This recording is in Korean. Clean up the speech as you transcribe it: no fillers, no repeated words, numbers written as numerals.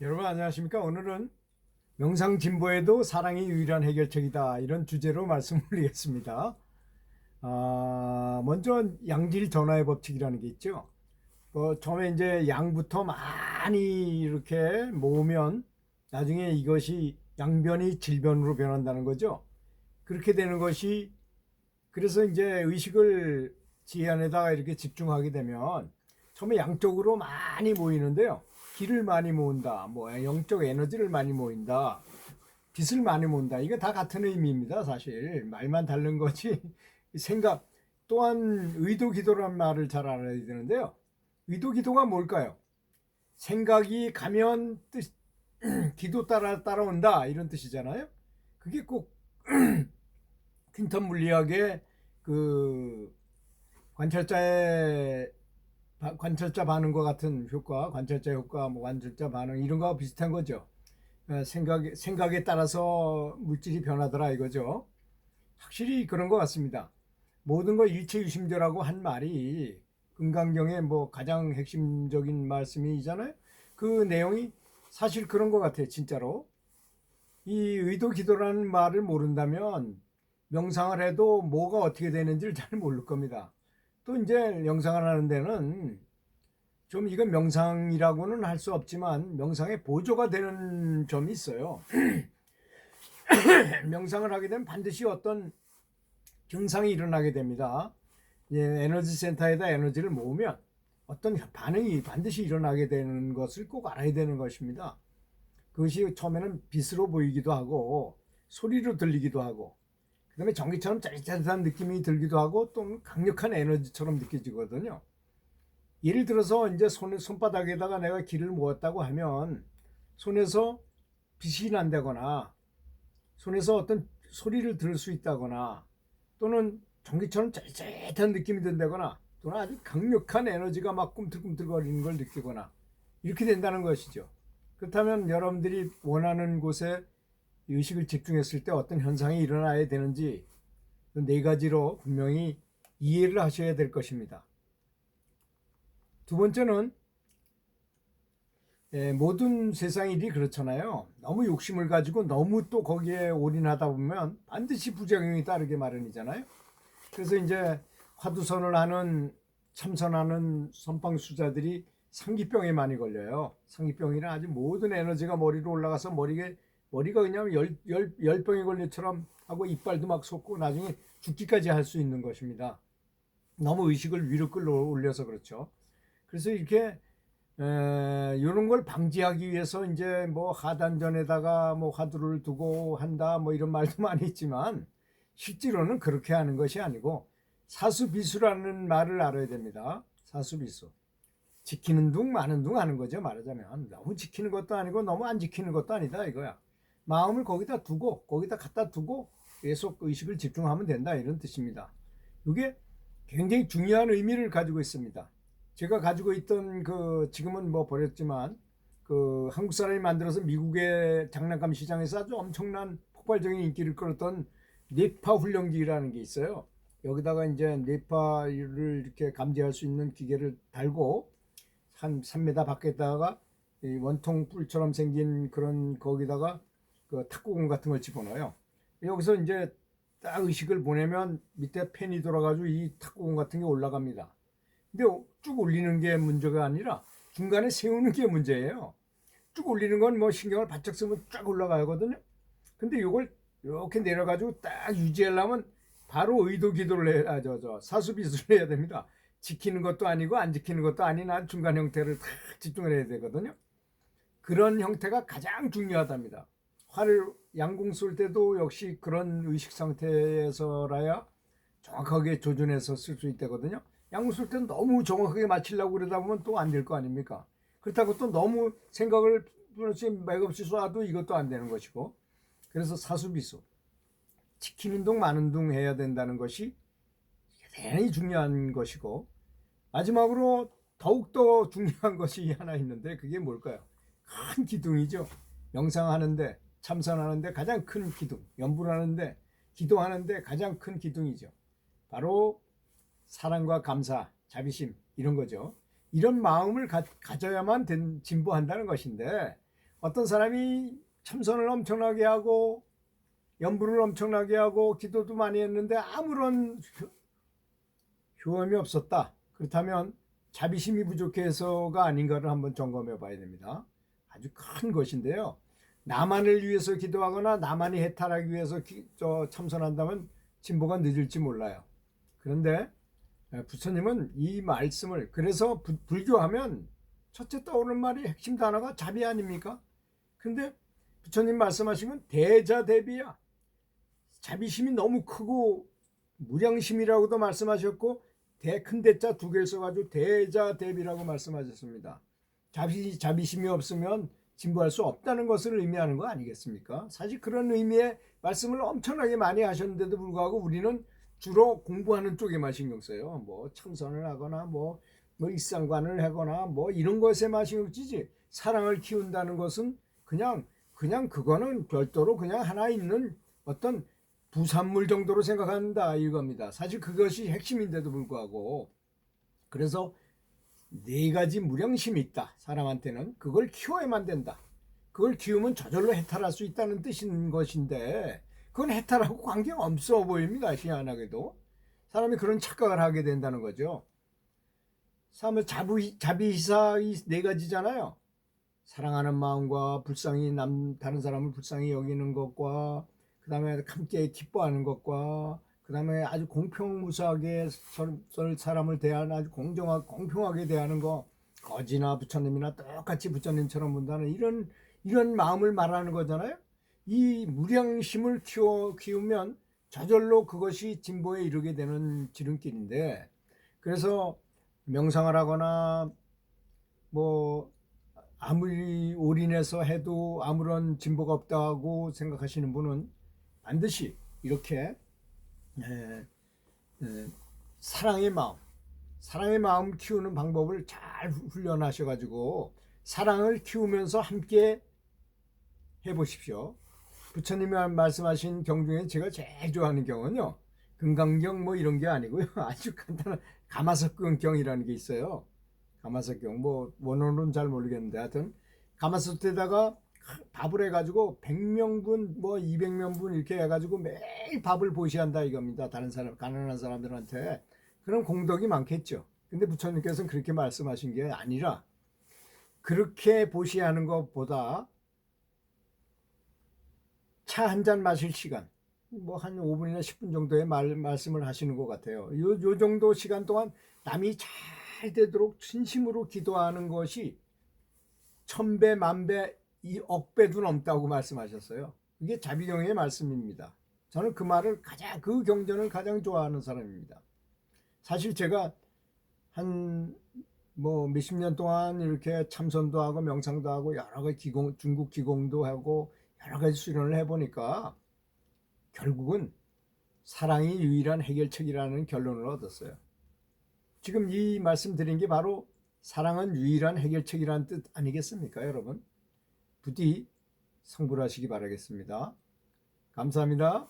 여러분 안녕하십니까? 오늘은 명상 진보에도 사랑이 유일한 해결책이다 이런 주제로 말씀을 드리겠습니다. 먼저 양질 전화의 법칙이라는 게 있죠. 처음에 이제 양부터 많이 이렇게 모으면 나중에 이것이 양변이 질변으로 변한다는 거죠. 그렇게 되는 것이 그래서 이제 의식을 지안에다가 이렇게 집중하게 되면 처음에 양쪽으로 많이 모이는데요. 기를 많이 모은다, 뭐 영적 에너지를 많이 모인다, 빛을 많이 모은다. 이게 다 같은 의미입니다. 사실 말만 다른 거지. 생각 또한 의도 기도라는 말을 잘 알아야 되는데요. 의도 기도가 뭘까요? 생각이 가면 기도 따라온다 이런 뜻이잖아요. 그게 꼭 퀸텀 물리학의 그 관찰자의 관찰자 반응과 같은 효과, 관찰자 효과, 뭐 관찰자 반응 이런 거와 비슷한 거죠. 생각에 따라서 물질이 변하더라 이거죠. 확실히 그런 것 같습니다. 모든 거 일체유심조라고 한 말이 금강경의 뭐 가장 핵심적인 말씀이잖아요. 그 내용이 사실 그런 것 같아요. 진짜로 이 의도 기도라는 말을 모른다면 명상을 해도 뭐가 어떻게 되는지를 잘 모를 겁니다. 또 이제 명상을 하는 데는 좀 이건 명상이라고는 할 수 없지만 명상의 보조가 되는 점이 있어요. 명상을 하게 되면 반드시 어떤 증상이 일어나게 됩니다. 에너지 센터에다 에너지를 모으면 어떤 반응이 반드시 일어나게 되는 것을 꼭 알아야 되는 것입니다. 그것이 처음에는 빛으로 보이기도 하고 소리로 들리기도 하고 그다음에 전기처럼 짜릿짜릿한 느낌이 들기도 하고 또 강력한 에너지처럼 느껴지거든요. 예를 들어서 이제 손바닥에다가 내가 기를 모았다고 하면 손에서 빛이 난다거나 손에서 어떤 소리를 들을 수 있다거나 또는 전기처럼 짜릿짜릿한 느낌이 든다거나 또는 아주 강력한 에너지가 막 꿈틀꿈틀거리는 걸 느끼거나 이렇게 된다는 것이죠. 그렇다면 여러분들이 원하는 곳에 의식을 집중했을 때 어떤 현상이 일어나야 되는지 네 가지로 분명히 이해를 하셔야 될 것입니다. 두 번째는 모든 세상 일이 그렇잖아요. 너무 욕심을 가지고 너무 또 거기에 올인하다 보면 반드시 부작용이 따르게 마련이잖아요. 그래서 이제 화두선을 하는 참선하는 선방수자들이 상기병에 많이 걸려요. 상기병이란 아주 모든 에너지가 머리로 올라가서 머리가 그냥 열병에 걸려처럼 하고 이빨도 막 솟고 나중에 죽기까지 할 수 있는 것입니다. 너무 의식을 위로 끌어올려서 그렇죠. 그래서 이렇게 이런 걸 방지하기 위해서 이제 뭐 하단전에다가 뭐 화두를 두고 한다 뭐 이런 말도 많이 있지만 실제로는 그렇게 하는 것이 아니고 사수비수라는 말을 알아야 됩니다. 사수비수. 지키는 둥 마는 둥 하는 거죠. 말하자면 너무 지키는 것도 아니고 너무 안 지키는 것도 아니다 이거야. 마음을 거기다 두고 거기다 갖다 두고 계속 의식을 집중하면 된다 이런 뜻입니다. 이게 굉장히 중요한 의미를 가지고 있습니다. 제가 가지고 있던 그 지금은 뭐 버렸지만 그 한국 사람이 만들어서 미국의 장난감 시장에서 아주 엄청난 폭발적인 인기를 끌었던 뇌파 훈련기라는 게 있어요. 여기다가 이제 뇌파를 이렇게 감지할 수 있는 기계를 달고 한 3m 밖에다가 원통 뿔처럼 생긴 그런 거기다가 그 탁구공 같은 걸 집어넣어요. 여기서 이제 딱 의식을 보내면 밑에 팬이 돌아가지고 이 탁구공 같은 게 올라갑니다. 근데 쭉 올리는 게 문제가 아니라 중간에 세우는 게 문제예요. 쭉 올리는 건 뭐 신경을 바짝 쓰면 쫙 올라가거든요. 근데 이걸 이렇게 내려가지고 딱 유지하려면 바로 의도 기도를 해야, 사수비수를 해야 됩니다. 지키는 것도 아니고 안 지키는 것도 아닌 중간 형태를 딱 집중을 해야 되거든요. 그런 형태가 가장 중요하답니다. 화를 양궁 쏠 때도 역시 그런 의식 상태에서라야 정확하게 조준해서 쓸 수 있다거든요. 양궁 쏠 때는 너무 정확하게 맞추려고 그러다 보면 또 안 될 거 아닙니까? 그렇다고 또 너무 생각을 맥없이 쏴도 이것도 안 되는 것이고 그래서 사수비수 지키는 둥 마는 둥 해야 된다는 것이 대단히 중요한 것이고 마지막으로 더욱더 중요한 것이 하나 있는데 그게 뭘까요? 큰 기둥이죠. 명상하는데 참선하는데 가장 큰 기둥, 연불하는데 기도하는데 가장 큰 기둥이죠. 바로 사랑과 감사, 자비심 이런 거죠. 이런 마음을 가져야만 진보한다는 것인데 어떤 사람이 참선을 엄청나게 하고 염불을 엄청나게 하고 기도도 많이 했는데 아무런 효험이 없었다. 그렇다면 자비심이 부족해서가 아닌가를 한번 점검해 봐야 됩니다. 아주 큰 것인데요. 나만을 위해서 기도하거나 나만이 해탈하기 위해서 참선한다면 진보가 늦을지 몰라요. 그런데 부처님은 이 말씀을, 그래서 불교하면 첫째 떠오르는 말이 핵심 단어가 자비 아닙니까? 근데 부처님 말씀하시면 대자대비야. 자비심이 너무 크고 무량심이라고도 말씀하셨고 큰 대자 두 개를 써가지고 대자대비라고 말씀하셨습니다. 자비심이 없으면 진보할 수 없다는 것을 의미하는 거 아니겠습니까? 사실 그런 의미의 말씀을 엄청나게 많이 하셨는데도 불구하고 우리는 주로 공부하는 쪽에만 신경 써요. 뭐 참선을 하거나 뭐 일상관을 하거나 뭐 이런 것에만 신경 쓰지, 사랑을 키운다는 것은 그냥 그거는 별도로 그냥 하나 있는 어떤 부산물 정도로 생각한다 이겁니다. 사실 그것이 핵심인데도 불구하고, 그래서 네 가지 무량심이 있다. 사람한테는 그걸 키워야만 된다. 그걸 키우면 저절로 해탈할 수 있다는 뜻인 것인데 그건 해탈하고 관계가 없어 보입니다. 희한하게도 사람이 그런 착각을 하게 된다는 거죠. 사람의 자비희사 이 네 가지잖아요. 사랑하는 마음과 불쌍히 다른 사람을 불쌍히 여기는 것과 그 다음에 함께 기뻐하는 것과 그 다음에 아주 공평무사하게 사람을 대하는, 아주 공평하게 대하는 거, 거지나 부처님이나 똑같이 부처님처럼 본다는 이런 마음을 말하는 거잖아요. 이 무량심을 키우면 저절로 그것이 진보에 이르게 되는 지름길인데, 그래서 명상을 하거나 뭐 아무리 올인해서 해도 아무런 진보가 없다고 생각하시는 분은 반드시 이렇게 사랑의 마음 키우는 방법을 잘 훈련하셔가지고 사랑을 키우면서 함께 해보십시오. 부처님이 말씀하신 경 중에 제가 제일 좋아하는 경은요, 금강경 뭐 이런 게 아니고요, 아주 간단한 가마석경이라는 게 있어요. 가마석경 뭐 원어는 잘 모르겠는데 하여튼 가마솥에다가 밥을 해가지고 100명분 뭐 200명분 이렇게 해가지고 매일 밥을 보시한다 이겁니다. 다른 사람, 가난한 사람들한테. 그럼 공덕이 많겠죠. 근데 부처님께서는 그렇게 말씀하신 게 아니라, 그렇게 보시하는 것보다 차 한 잔 마실 시간, 뭐 한 5분이나 10분 정도의 말씀을 하시는 것 같아요. 요 정도 시간 동안 남이 잘 되도록 진심으로 기도하는 것이 1000배, 10,000배, 2억배도 넘다고 말씀하셨어요. 이게 자비경의 말씀입니다. 저는 그 경전을 가장 좋아하는 사람입니다. 사실 제가 한 뭐 몇십 년 동안 이렇게 참선도 하고 명상도 하고 여러 가지 중국 기공도 하고 여러 가지 수련을 해보니까 결국은 사랑이 유일한 해결책이라는 결론을 얻었어요. 지금 이 말씀 드린 게 바로 사랑은 유일한 해결책이라는 뜻 아니겠습니까, 여러분? 부디 성불하시기 바라겠습니다. 감사합니다.